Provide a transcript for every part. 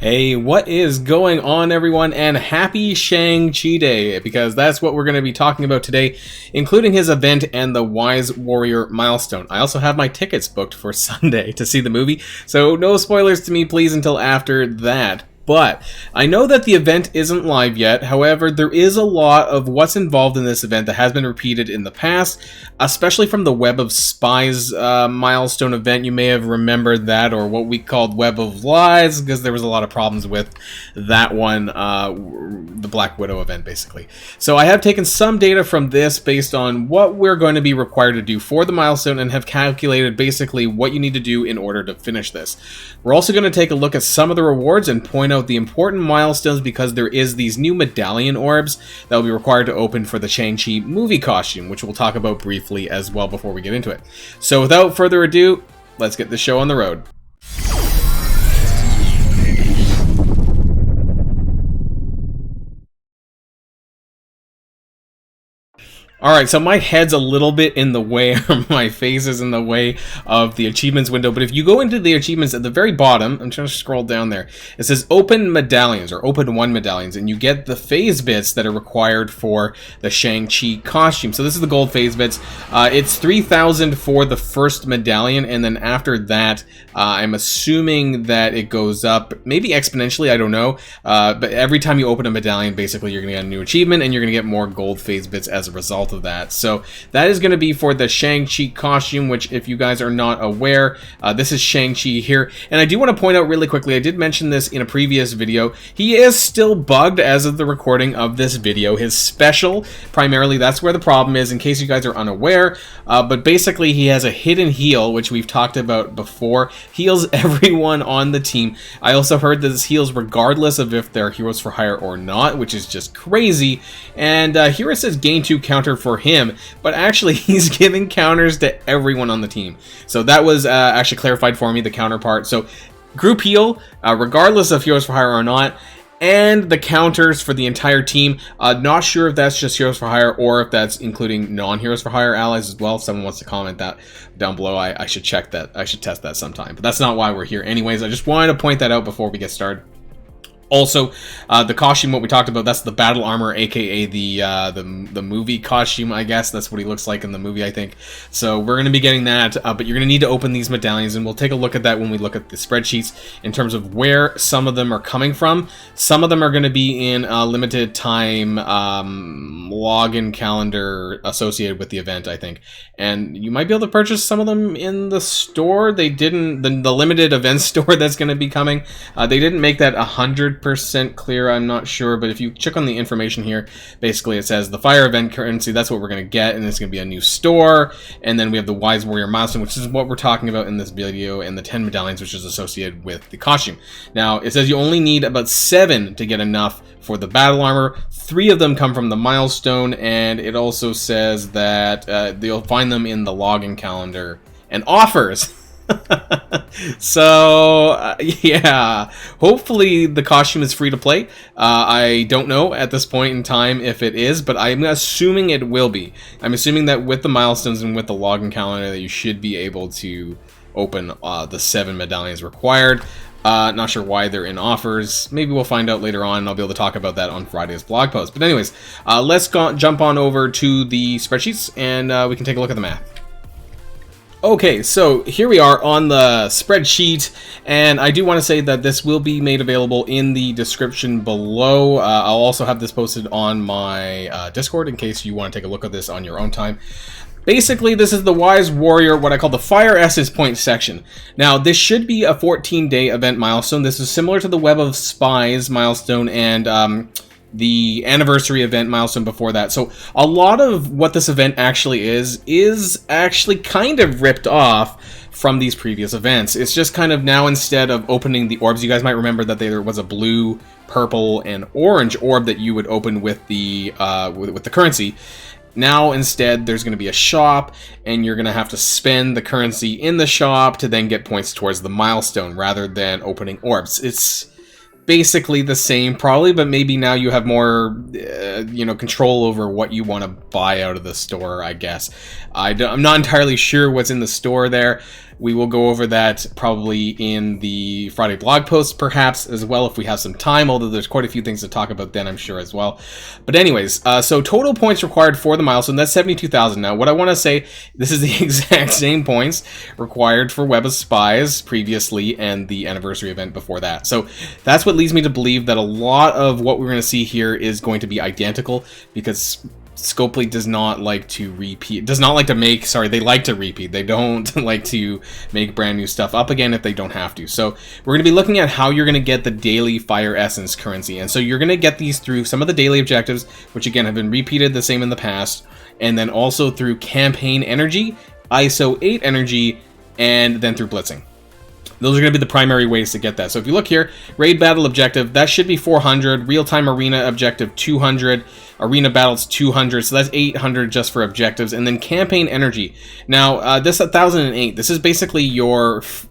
Hey, what is going on, everyone, and happy Shang-Chi Day, because that's what we're going to be talking about today, including his event and the Wise Warrior Milestone. I also have my tickets booked for Sunday to see the movie, so no spoilers to me, please, until after that. But I know that the event isn't live yet. However, there is a lot of what's involved in this event that has been repeated in the past, especially from the Web of Spies milestone event. You may have remembered that, or what we called Web of Lies, because there was a lot of problems with that one, the Black Widow event, basically. So I have taken some data from this based on what we're going to be required to do for the milestone and have calculated basically what you need to do in order to finish this. We're also going to take a look at some of the rewards and point out the important milestones, because there is these new medallion orbs that will be required to open for the Shang-Chi movie costume, which we'll talk about briefly as well before we get into it. So without further ado, let's get the show on the road. Alright, so my head's a little bit in the way, or my face is in the way of the achievements window, but if you go into the achievements at the very bottom, I'm trying to scroll down there, it says open medallions, or open one medallions, and you get the phase bits that are required for the Shang-Chi costume. So this is the gold phase bits. It's 3,000 for the first medallion, and then after that, I'm assuming that it goes up, maybe exponentially, I don't know, but every time you open a medallion, basically you're going to get a new achievement, and you're going to get more gold phase bits as a result of that. So that is going to be for the Shang-Chi costume, which, if you guys are not aware, this is Shang-Chi here. And I do want to point out really quickly, I did mention this in a previous video, he is still bugged as of the recording of this video. His special, primarily, that's where the problem is, in case you guys are unaware, but basically he has a hidden heal, which we've talked about before. Heals everyone on the team. I also heard that this heals regardless of if they're heroes for hire or not, which is just crazy. And here it says gain 2 counter for him, but actually he's giving counters to everyone on the team. So that was actually clarified for me, the counterpart. So group heal, regardless of heroes for hire or not, and the counters for the entire team. Not sure if that's just heroes for hire or if that's including non-heroes for hire allies as well. If someone wants to comment that down below, I should check that. I should test that sometime, but that's not why we're here anyways. I just wanted to point that out before we get started. Also, the costume, what we talked about, that's the battle armor, aka the movie costume, I guess. That's what he looks like in the movie, I think. So we're going to be getting that, but you're going to need to open these medallions, and we'll take a look at that when we look at the spreadsheets in terms of where some of them are coming from. Some of them are going to be in a limited time login calendar associated with the event, I think. And you might be able to purchase some of them in the store. They didn't, the limited event store that's going to be coming, they didn't make that 100% clear, I'm not sure, but if you check on the information here, basically it says the fire event currency, that's what we're going to get, and it's going to be a new store. And then we have the Wise Warrior Milestone, which is what we're talking about in this video, and the 10 medallions, which is associated with the costume. Now, it says you only need about 7 to get enough for the battle armor. 3 of them come from the milestone, and it also says that you'll find them in the login calendar and offers. So yeah, hopefully the costume is free to play. I don't know at this point in time if it is, but I'm assuming it will be. I'm assuming that with the milestones and with the login calendar that you should be able to open the 7 medallions required. Not sure why they're in offers. Maybe we'll find out later on, and I'll be able to talk about that on Friday's blog post. But anyways, let's jump on over to the spreadsheets, and we can take a look at the math. Okay, so here we are on the spreadsheet, and I do want to say that this will be made available in the description below. I'll also have this posted on my Discord in case you want to take a look at this on your own time. Basically, this is the Wise Warrior, what I call the Fire Essence Point section. Now, this should be a 14-day event milestone. This is similar to the Web of Spies milestone and the anniversary event milestone before that. So a lot of what this event actually is actually kind of ripped off from these previous events. It's just kind of now, instead of opening the orbs, you guys might remember that there was a blue, purple, and orange orb that you would open with the currency. Now, instead, there's going to be a shop, and you're going to have to spend the currency in the shop to then get points towards the milestone, rather than opening orbs. It's basically the same, probably, but maybe now you have more, control over what you want to buy out of the store, I guess. I'm not entirely sure what's in the store there. We will go over that probably in the Friday blog post, perhaps, as well, if we have some time, although there's quite a few things to talk about then, I'm sure, as well. But anyways, so total points required for the milestone, that's 72,000. Now, what I want to say, this is the exact same points required for Web of Spies previously and the anniversary event before that. So that's what leads me to believe that a lot of what we're going to see here is going to be identical, because Scopely does not like to repeat, they like to repeat. They don't like to make brand new stuff up again if they don't have to. So we're going to be looking at how you're going to get the daily Fire Essence currency. And so you're going to get these through some of the daily objectives, which again have been repeated the same in the past, and then also through campaign energy, ISO 8 energy, and then through blitzing. Those are going to be the primary ways to get that. So if you look here, raid battle objective, that should be 400, real-time arena objective 200, arena battles 200, so that's 800 just for objectives, and then campaign energy. Now, this 1008, this is basically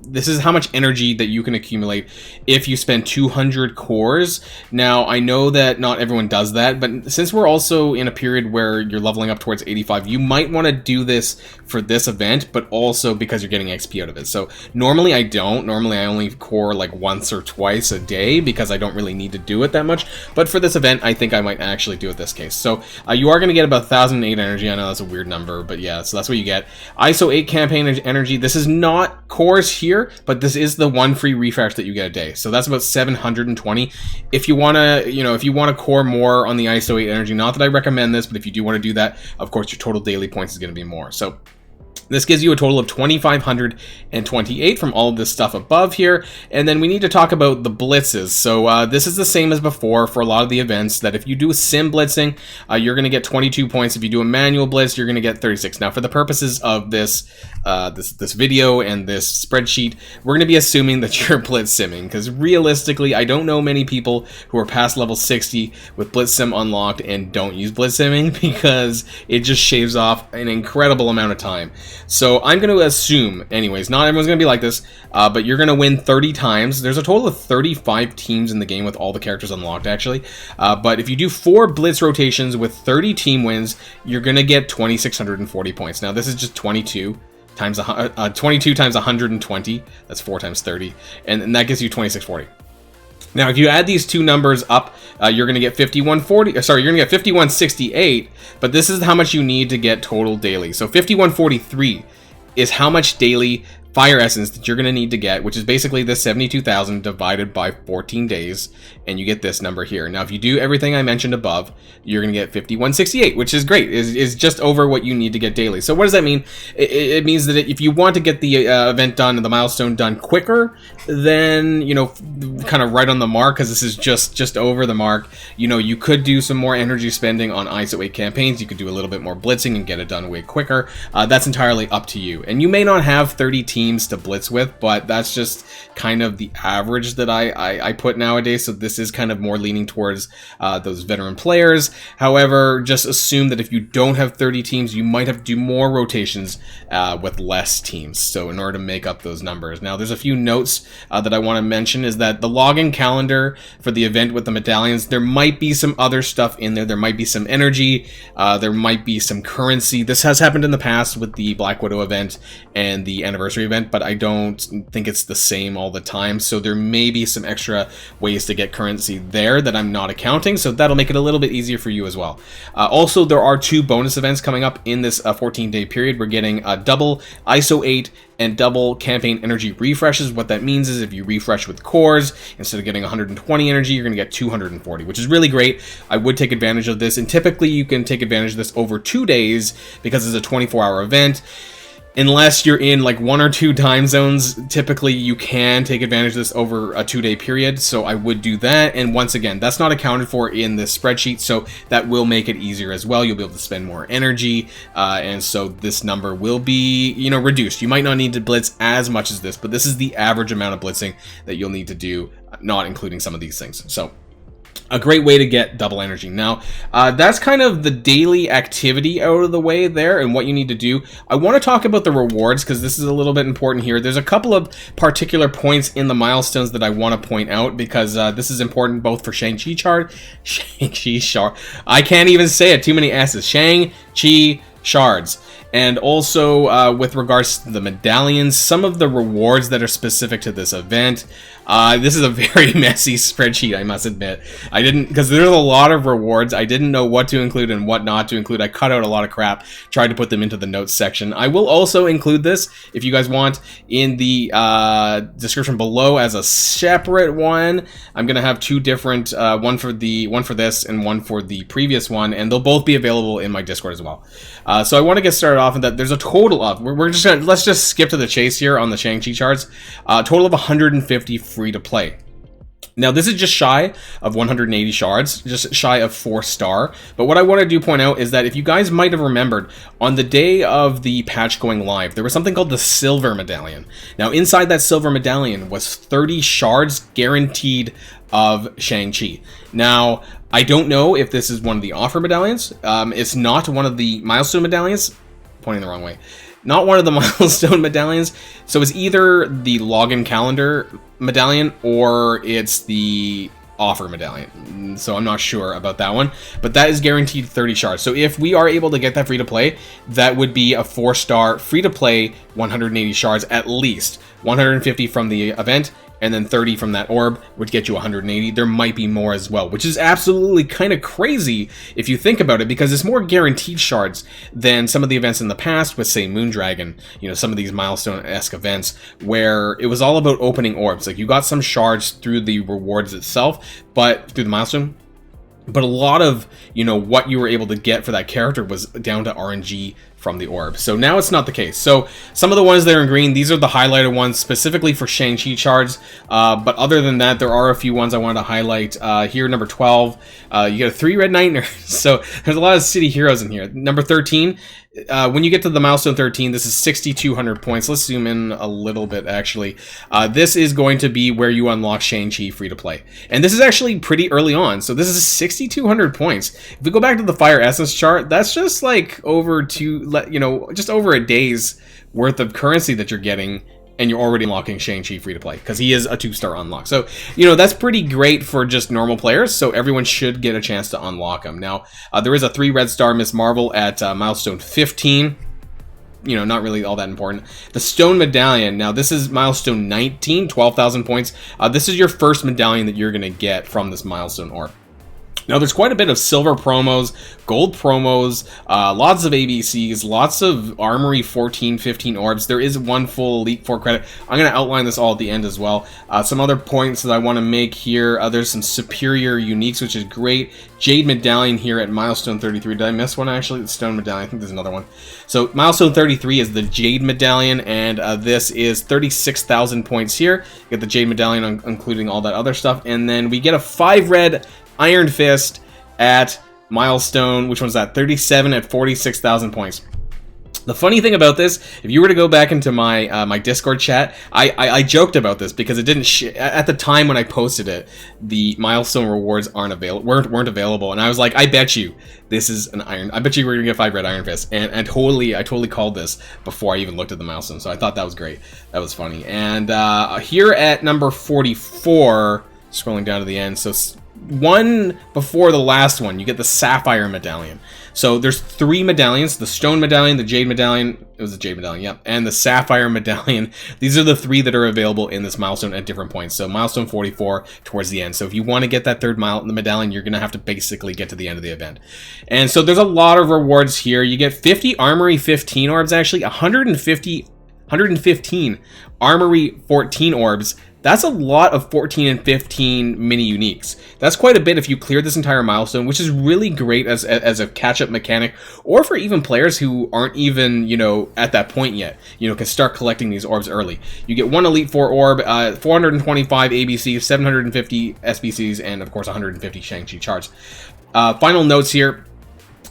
this is how much energy that you can accumulate if you spend 200 cores. Now, I know that not everyone does that, but since we're also in a period where you're leveling up towards 85, you might want to do this for this event, but also because you're getting XP out of it. So normally I don't. Normally I only core like once or twice a day because I don't really need to do it that much. But for this event, I think I might actually do it this case. So you are going to get about 1008 energy. I know that's a weird number, but yeah, so that's what you get. ISO 8 campaign energy. This is not cores here, but this is the one free refresh that you get a day. So that's about 720. If you want to, if you want to core more on the ISO 8 energy, not that I recommend this, but if you do want to do that, of course, your total daily points is going to be more. So this gives you a total of 2,528 from all of this stuff above here. And then we need to talk about the blitzes. So this is the same as before for a lot of the events, that if you do sim blitzing, you're going to get 22 points. If you do a manual blitz, you're going to get 36. Now, for the purposes of this this video and this spreadsheet, we're going to be assuming that you're blitz simming, because realistically, I don't know many people who are past level 60 with blitz sim unlocked and don't use blitz simming, because it just shaves off an incredible amount of time. So I'm going to assume, anyways, not everyone's going to be like this, but you're going to win 30 times. There's a total of 35 teams in the game with all the characters unlocked, actually. But if you do 4 blitz rotations with 30 team wins, you're going to get 2,640 points. Now, this is just 22 times 22 times 120. That's 4 times 30, and that gives you 2,640. Now, if you add these two numbers up, you're going to get 5140. Sorry, you're going to get 5168. But this is how much you need to get total daily. So 5143 is how much daily Fire Essence that you're going to need to get, which is basically this 72,000 divided by 14 days, and you get this number here. Now, if you do everything I mentioned above, you're going to get 5168, which is great. Is just over what you need to get daily. So what does that mean? It means that if you want to get the event done and the milestone done quicker, then, kind of right on the mark, because this is just over the mark, you could do some more energy spending on ISO 8 campaigns. You could do a little bit more blitzing and get it done way quicker. That's entirely up to you. And you may not have 30 teams to blitz with, but that's just kind of the average that I put nowadays. So this is kind of more leaning towards those veteran players. However, just assume that if you don't have 30 teams, you might have to do more rotations with less teams. So in order to make up those numbers. Now, there's a few notes that I want to mention, is that the login calendar for the event with the medallions, there might be some other stuff in there. There might be some energy. There might be some currency. This has happened in the past with the Black Widow event and the anniversary event, but I don't think it's the same all the time. So there may be some extra ways to get currency there that I'm not accounting. So that'll make it a little bit easier for you as well. Also, there are 2 bonus events coming up in this 14-day period. We're getting a double ISO 8 and double campaign energy refreshes. What that means is if you refresh with cores, instead of getting 120 energy, you're going to get 240, which is really great. I would take advantage of this, and typically you can take advantage of this over 2 days because it's a 24-hour event. Unless you're in like 1 or 2 time zones, typically you can take advantage of this over a 2-day period, so I would do that. And once again, that's not accounted for in this spreadsheet, so that will make it easier as well. You'll be able to spend more energy, and so this number will be, reduced. You might not need to blitz as much as this, but this is the average amount of blitzing that you'll need to do, not including some of these things. So a great way to get double energy. Now, that's kind of the daily activity out of the way there and what you need to do. I want to talk about the rewards because this is a little bit important here. There's a couple of particular points in the milestones that I want to point out because this is important both for Shang-Chi I can't even say it, too many S's. Shang-Chi shards. And also, with regards to the medallions, some of the rewards that are specific to this event. This is a very messy spreadsheet, I must admit. I didn't, because there's a lot of rewards. I didn't know what to include and what not to include. I cut out a lot of crap, tried to put them into the notes section. I will also include this, if you guys want, in the description below as a separate one. I'm gonna have two different, one for this and one for the previous one, and they'll both be available in my Discord as well. So I want to get started off in that there's a total of, let's just skip to the chase here on the Shang-Chi charts. Total of 150 free to play. Now, this is just shy of 180 shards, just shy of 4-star. But what I want to point out is that if you guys might have remembered, on the day of the patch going live, there was something called the Silver Medallion. Now, inside that Silver Medallion was 30 shards guaranteed of Shang-Chi. Now, I don't know if this is one of the offer medallions. It's not one of the milestone medallions. Pointing the wrong way. Not one of the milestone medallions. So it's either the login calendar medallion or it's the offer medallion. So I'm not sure about that one, but that is guaranteed 30 shards. So if we are able to get that free to play, that would be a 4-star free to play 180 shards at least. 150 from the event, and then 30 from that orb, which gets you 180. There might be more as well, which is absolutely kind of crazy if you think about it, because it's more guaranteed shards than some of the events in the past with, say, Moondragon, you know, some of these milestone-esque events where it was all about opening orbs. Like, you got some shards through the rewards itself, but through the milestone, but a lot of, you know, what you were able to get for that character was down to RNG from the orb. So now it's not the case. So some of the ones that are in green, these are the highlighted ones specifically for Shang-Chi shards. But other than that, there are a few ones I wanted to highlight. Here, number 12, you get a 3 Red Knight. So there's a lot of city heroes in here. Number 13, when you get to the milestone 13, this is 6,200 points. Let's zoom in a little bit, actually. This is going to be where you unlock Shang-Chi free to play. And this is actually pretty early on. So this is 6,200 points. If we go back to the Fire Essence chart, that's just like over just over a day's worth of currency that you're getting, and you're already unlocking Shang-Chi free to play, because he is a 2-star unlock. So, you know, that's pretty great for just normal players, so everyone should get a chance to unlock him. Now, there is a 3 red star Miss Marvel at milestone 15. You know, not really all that important. The Stone Medallion, now this is milestone 19, 12,000 points. This is your first medallion that you're going to get from this milestone orb. Now, there's quite a bit of silver promos, gold promos, lots of ABCs, lots of Armory 14, 15 orbs. There is one full Elite 4 credit. I'm going to outline this all at the end as well. Some other points that I want to make here. There's some Superior Uniques, which is great. Jade Medallion here at Milestone 33. Did I miss one, actually? The Stone Medallion. I think there's another one. So, Milestone 33 is the Jade Medallion, and this is 36,000 points here. You get the Jade Medallion, including all that other stuff. And then we get a 5 red Iron Fist at milestone, which one's that? 37 at 46,000 points. The funny thing about this, if you were to go back into my my Discord chat, I joked about this because it didn't at the time when I posted it, the milestone rewards weren't available, and I was like, I bet you this is an iron. I bet you we're gonna get 5 red Iron Fist, and I totally called this before I even looked at the milestone. So I thought that was great. That was funny. And here at number 44, scrolling down to the end, so one before the last one, you get the Sapphire Medallion. So there's 3 medallions: the Stone Medallion, the Jade Medallion, it was the Jade Medallion, yep, and the Sapphire Medallion. These are the 3 that are available in this milestone at different points. So milestone 44 towards the end. So if you want to get that 3rd medallion, you're going to have to basically get to the end of the event. And so there's a lot of rewards here. You get 50 Armory 15 orbs, actually, 115 Armory 14 orbs. That's a lot of 14 and 15 mini uniques. That's quite a bit if you clear this entire milestone, which is really great as a catch-up mechanic, or for even players who aren't even, you know, at that point yet, you know, can start collecting these orbs early. You get 1 Elite 4 orb, 425 ABCs, 750 SBCs, and of course 150 Shang-Chi charts. Final notes here.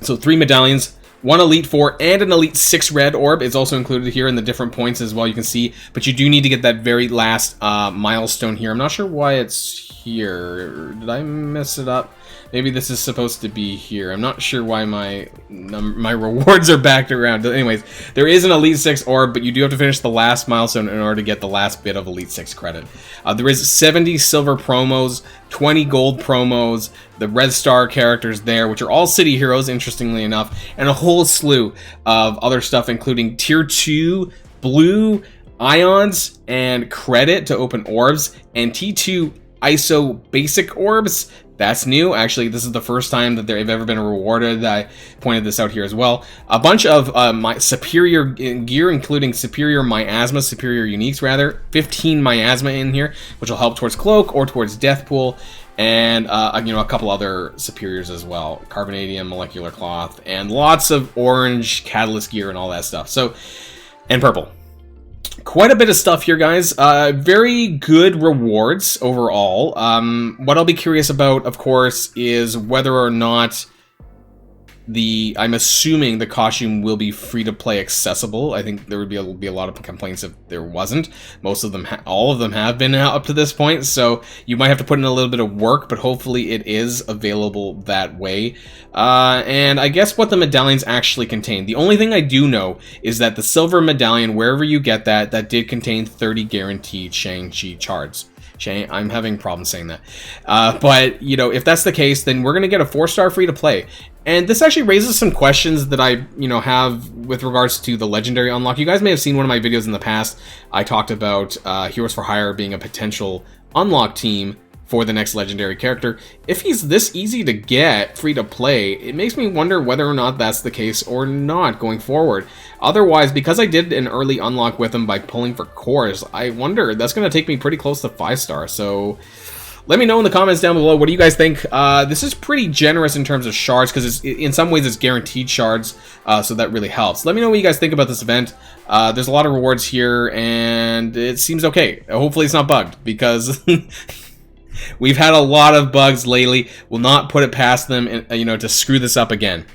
So 3 medallions, 1 Elite 4 and an Elite 6 red orb is also included here in the different points as well, you can see. But you do need to get that very last milestone here. I'm not sure why it's here. Did I mess it up? Maybe this is supposed to be here. I'm not sure why my rewards are backed around. Anyways, there is an Elite 6 orb, but you do have to finish the last milestone in order to get the last bit of Elite 6 credit. There is 70 silver promos, 20 gold promos, the Red Star characters there, which are all city heroes, interestingly enough, and a whole slew of other stuff, including Tier 2 blue ions and credit to open orbs, and T2 ISO basic orbs. That's new. Actually, this is the first time that they've ever been rewarded. I pointed this out here as well. A bunch of my superior gear, including superior miasma, superior uniques rather. 15 miasma in here, which will help towards cloak or towards death pool, and you know, a couple other superiors as well. Carbonadium, molecular cloth, and lots of orange catalyst gear and all that stuff. So, and purple. Quite a bit of stuff here, guys. Very good rewards overall. What I'll be curious about, of course, is whether or not I'm assuming the costume will be free-to-play accessible. I think there would be a lot of complaints if there wasn't. Most of them, all of them have been up to this point, so you might have to put in a little bit of work, but hopefully it is available that way. And I guess what the medallions actually contain. The only thing I do know is that the silver medallion, wherever you get that did contain 30 guaranteed Shang-Chi shards. I'm having problems saying that. But, you know, if that's the case, then we're going to get a 4-star free-to-play. And this actually raises some questions that I, you know, have with regards to the legendary unlock. You guys may have seen one of my videos in the past. I talked about Heroes for Hire being a potential unlock team for the next legendary character. If he's this easy to get free-to-play, it makes me wonder whether or not that's the case or not going forward. Otherwise, because I did an early unlock with him by pulling for cores, I wonder, that's going to take me pretty close to 5-star, so let me know in the comments down below. What do you guys think? This is pretty generous in terms of shards, because in some ways it's guaranteed shards, so that really helps. Let me know what you guys think about this event. There's a lot of rewards here, and it seems okay. Hopefully it's not bugged, because we've had a lot of bugs lately. We'll not put it past them, you know, to screw this up again.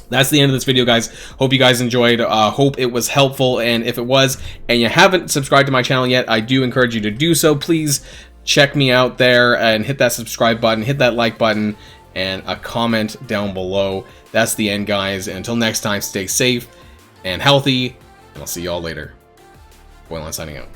That's the end of this video, guys. Hope you guys enjoyed. Hope it was helpful, and if it was, and you haven't subscribed to my channel yet, I do encourage you to do so. Please check me out there and hit that subscribe button, hit that like button, and a comment down below. That's the end, guys. And until next time, stay safe and healthy, and I'll see y'all later. Boilon signing out.